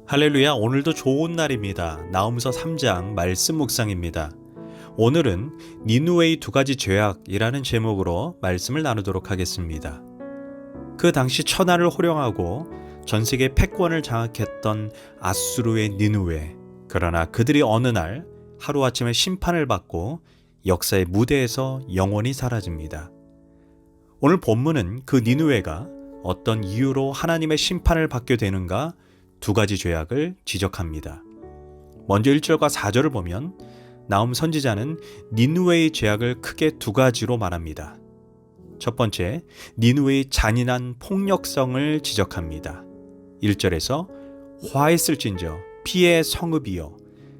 할렐루야, 오늘도 좋은 날입니다. 나홈서 3장 말씀 묵상입니다. 오늘은 니느웨의 두 가지 죄악이라는 제목으로 말씀을 나누도록 하겠습니다. 그 당시 천하를 호령하고 전 세계 패권을 장악했던 아수르의 니느웨. 그러나 그들이 어느 날 하루아침에 심판을 받고 역사의 무대에서 영원히 사라집니다. 오늘 본문은 그 니느웨가 어떤 이유로 하나님의 심판을 받게 되는가 두 가지 죄악을 지적합니다. 먼저 1절과 4절을 보면 나홈 선지자는 니느웨의 죄악을 크게 두 가지로 말합니다. 첫 번째, 니느웨의 잔인한 폭력성을 지적합니다. 1절에서 화했을진저 피의 성읍이여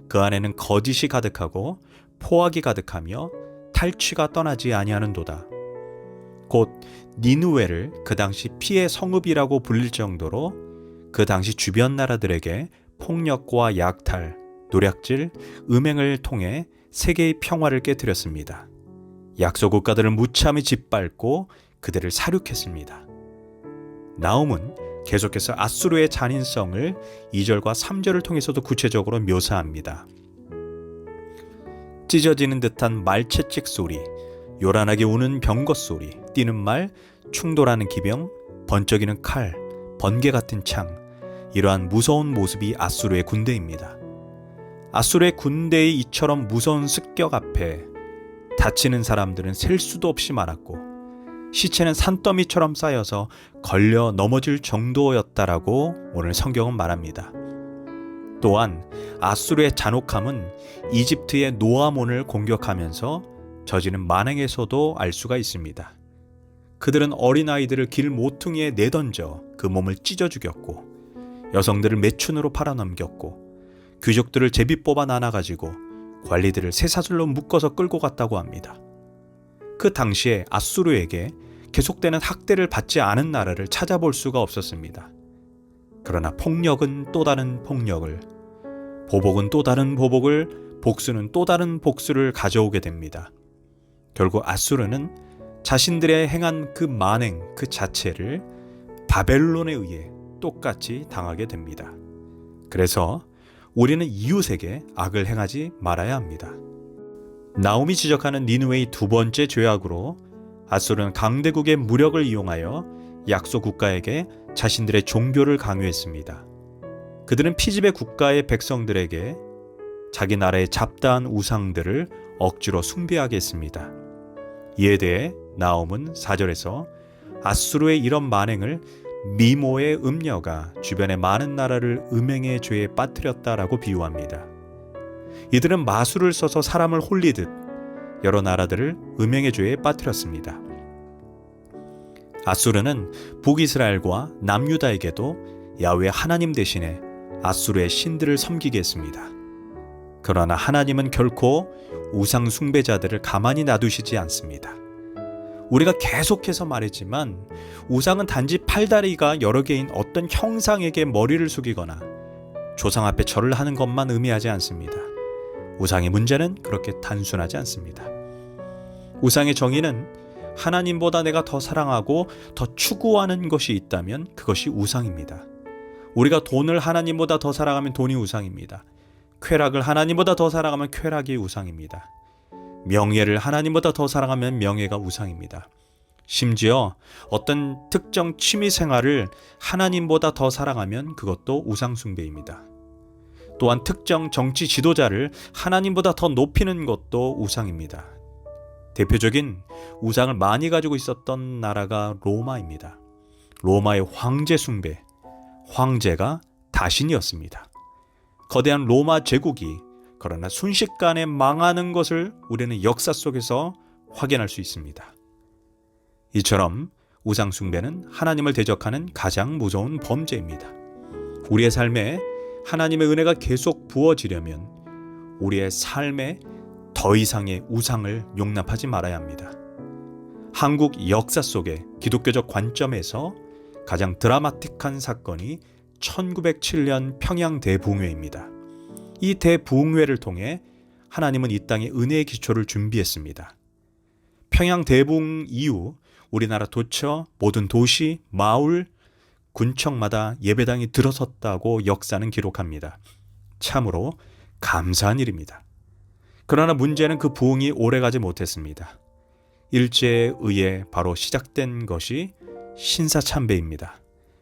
그 안에는 거짓이 가득하고 포악이 가득하며 탈취가 떠나지 아니하는도다. 곧 니느웨를 그 당시 피의 성읍이라고 불릴 정도로 그 당시 주변 나라들에게 폭력과 약탈, 노략질, 음행을 통해 세계의 평화를 깨뜨렸습니다. 약소 국가들을 무참히 짓밟고 그들을 사륙했습니다. 나홈은 계속해서 아수르의 잔인성을 2절과 3절을 통해서도 구체적으로 묘사합니다. 찢어지는 듯한 말채찍 소리, 요란하게 우는 병거 소리, 뛰는 말, 충돌하는 기병, 번쩍이는 칼, 번개 같은 창, 이러한 무서운 모습이 아수르의 군대입니다. 아수르의 군대의 이처럼 무서운 습격 앞에 다치는 사람들은 셀 수도 없이 많았고 시체는 산더미처럼 쌓여서 걸려 넘어질 정도였다라고 오늘 성경은 말합니다. 또한 아수르의 잔혹함은 이집트의 노아몬을 공격하면서 저지른 만행에서도 알 수가 있습니다. 그들은 어린아이들을 길 모퉁이에 내던져 그 몸을 찢어 죽였고 여성들을 매춘으로 팔아넘겼고 귀족들을 제비 뽑아 나눠가지고 관리들을 쇠사슬로 묶어서 끌고 갔다고 합니다. 그 당시에 아수르에게 계속되는 학대를 받지 않은 나라를 찾아볼 수가 없었습니다. 그러나 폭력은 또 다른 폭력을, 보복은 또 다른 보복을, 복수는 또 다른 복수를 가져오게 됩니다. 결국 아수르는 자신들의 행한 그 만행 그 자체를 바벨론에 의해 똑같이 당하게 됩니다. 그래서 우리는 이웃에게 악을 행하지 말아야 합니다. 나홈이 지적하는 니느웨의 두 번째 죄악으로 아수르는 강대국의 무력을 이용하여 약소 국가에게 자신들의 종교를 강요했습니다. 그들은 피지배 국가의 백성들에게 자기 나라의 잡다한 우상들을 억지로 숭배하게 했습니다. 이에 대해 나홈은 4절에서 아수르의 이런 만행을 미모의 음녀가 주변의 많은 나라를 음행의 죄에 빠뜨렸다라고 비유합니다. 이들은 마술을 써서 사람을 홀리듯 여러 나라들을 음행의 죄에 빠뜨렸습니다. 아수르는 북이스라엘과 남유다에게도 야훼 하나님 대신에 아수르의 신들을 섬기게 했습니다. 그러나 하나님은 결코 우상 숭배자들을 가만히 놔두시지 않습니다. 우리가 계속해서 말했지만 우상은 단지 팔다리가 여러 개인 어떤 형상에게 머리를 숙이거나 조상 앞에 절을 하는 것만 의미하지 않습니다. 우상의 문제는 그렇게 단순하지 않습니다. 우상의 정의는 하나님보다 내가 더 사랑하고 더 추구하는 것이 있다면 그것이 우상입니다. 우리가 돈을 하나님보다 더 사랑하면 돈이 우상입니다. 쾌락을 하나님보다 더 사랑하면 쾌락이 우상입니다. 명예를 하나님보다 더 사랑하면 명예가 우상입니다. 심지어 어떤 특정 취미 생활을 하나님보다 더 사랑하면 그것도 우상 숭배입니다. 또한 특정 정치 지도자를 하나님보다 더 높이는 것도 우상입니다. 대표적인 우상을 많이 가지고 있었던 나라가 로마입니다. 로마의 황제 숭배, 황제가 다신이었습니다. 거대한 로마 제국이 그러나 순식간에 망하는 것을 우리는 역사 속에서 확인할 수 있습니다. 이처럼 우상 숭배는 하나님을 대적하는 가장 무서운 범죄입니다. 우리의 삶에 하나님의 은혜가 계속 부어지려면 우리의 삶에 더 이상의 우상을 용납하지 말아야 합니다. 한국 역사 속에 기독교적 관점에서 가장 드라마틱한 사건이 1907년 평양 대붕괴입니다. 이 대붕괴를 통해 하나님은 이 땅에 은혜의 기초를 준비했습니다. 평양 대붕 이후 우리나라 도처 모든 도시, 마을, 군청마다 예배당이 들어섰다고 역사는 기록합니다. 참으로 감사한 일입니다. 그러나 문제는 그 부흥이 오래가지 못했습니다. 일제에 의해 바로 시작된 것이 신사참배입니다.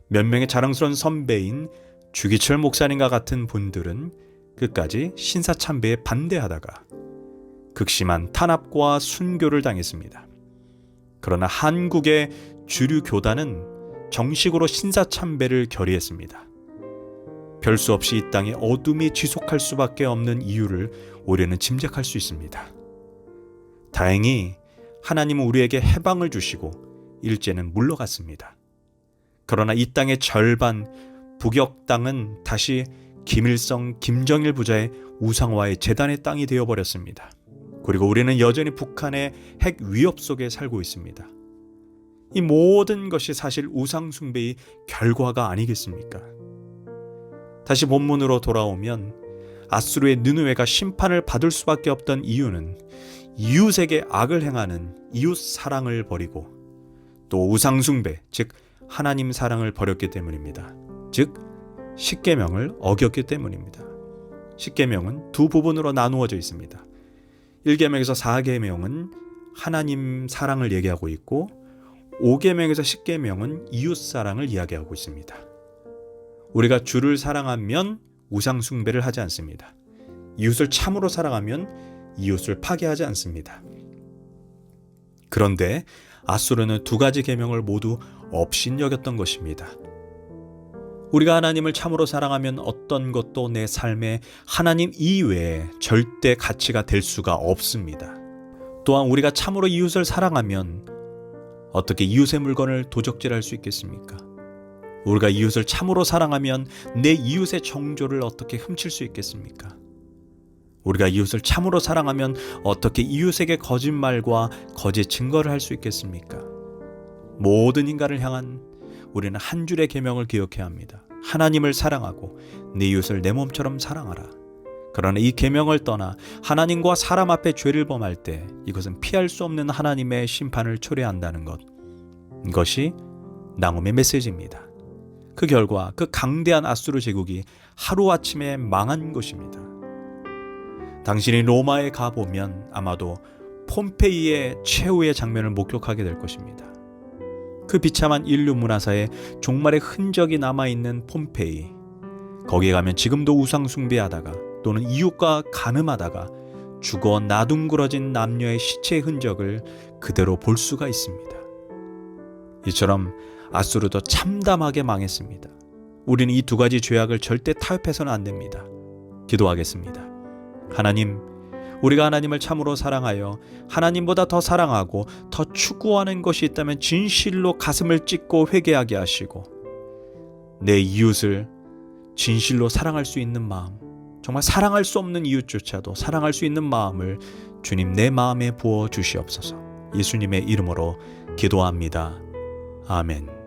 몇 명의 자랑스러운 선배인 주기철 목사님과 같은 분들은 끝까지 신사참배에 반대하다가 극심한 탄압과 순교를 당했습니다. 그러나 한국의 주류 교단은 정식으로 신사참배를 결의했습니다. 별 수 없이 이 땅에 어둠이 지속할 수밖에 없는 이유를 우리는 짐작할 수 있습니다. 다행히 하나님은 우리에게 해방을 주시고 일제는 물러갔습니다. 그러나 이 땅의 절반, 북역 땅은 다시 김일성, 김정일 부자의 우상화의 재단의 땅이 되어버렸습니다. 그리고 우리는 여전히 북한의 핵 위협 속에 살고 있습니다. 이 모든 것이 사실 우상 숭배의 결과가 아니겠습니까? 다시 본문으로 돌아오면 아수르의 느느웨가 심판을 받을 수밖에 없던 이유는 이웃에게 악을 행하는 이웃 사랑을 버리고 또 우상 숭배, 즉 하나님 사랑을 버렸기 때문입니다. 즉 십계명을 어겼기 때문입니다. 십계명은 두 부분으로 나누어져 있습니다. 1계명에서 4계명은 하나님 사랑을 얘기하고 있고 5계명에서 10계명은 이웃 사랑을 이야기하고 있습니다. 우리가 주를 사랑하면 우상 숭배를 하지 않습니다. 이웃을 참으로 사랑하면 이웃을 파괴하지 않습니다. 그런데 아수르는 두 가지 계명을 모두 업신여겼던 것입니다. 우리가 하나님을 참으로 사랑하면 어떤 것도 내 삶에 하나님 이외에 절대 가치가 될 수가 없습니다. 또한 우리가 참으로 이웃을 사랑하면 어떻게 이웃의 물건을 도적질할 수 있겠습니까? 우리가 이웃을 참으로 사랑하면 내 이웃의 정조를 어떻게 훔칠 수 있겠습니까? 우리가 이웃을 참으로 사랑하면 어떻게 이웃에게 거짓말과 거짓 증거를 할 수 있겠습니까? 모든 인간을 향한 우리는 한 줄의 계명을 기억해야 합니다. 하나님을 사랑하고 내 이웃을 내 몸처럼 사랑하라. 그러나 이 계명을 떠나 하나님과 사람 앞에 죄를 범할 때 이것은 피할 수 없는 하나님의 심판을 초래한다는 것. 이것이 낭음의 메시지입니다. 그 결과 그 강대한 아수르 제국이 하루아침에 망한 것입니다. 당신이 로마에 가보면 아마도 폼페이의 최후의 장면을 목격하게 될 것입니다. 그 비참한 인류 문화사에 종말의 흔적이 남아있는 폼페이. 거기에 가면 지금도 우상 숭배하다가 또는 이웃과 간음하다가 죽어 나둥그러진 남녀의 시체의 흔적을 그대로 볼 수가 있습니다. 이처럼 아수르도 참담하게 망했습니다. 우리는 이 두 가지 죄악을 절대 타협해서는 안 됩니다. 기도하겠습니다. 하나님, 우리가 하나님을 참으로 사랑하여 하나님보다 더 사랑하고 더 추구하는 것이 있다면 진실로 가슴을 찢고 회개하게 하시고 내 이웃을 진실로 사랑할 수 있는 마음, 정말 사랑할 수 없는 이웃조차도 사랑할 수 있는 마음을 주님 내 마음에 부어 주시옵소서. 예수님의 이름으로 기도합니다. 아멘.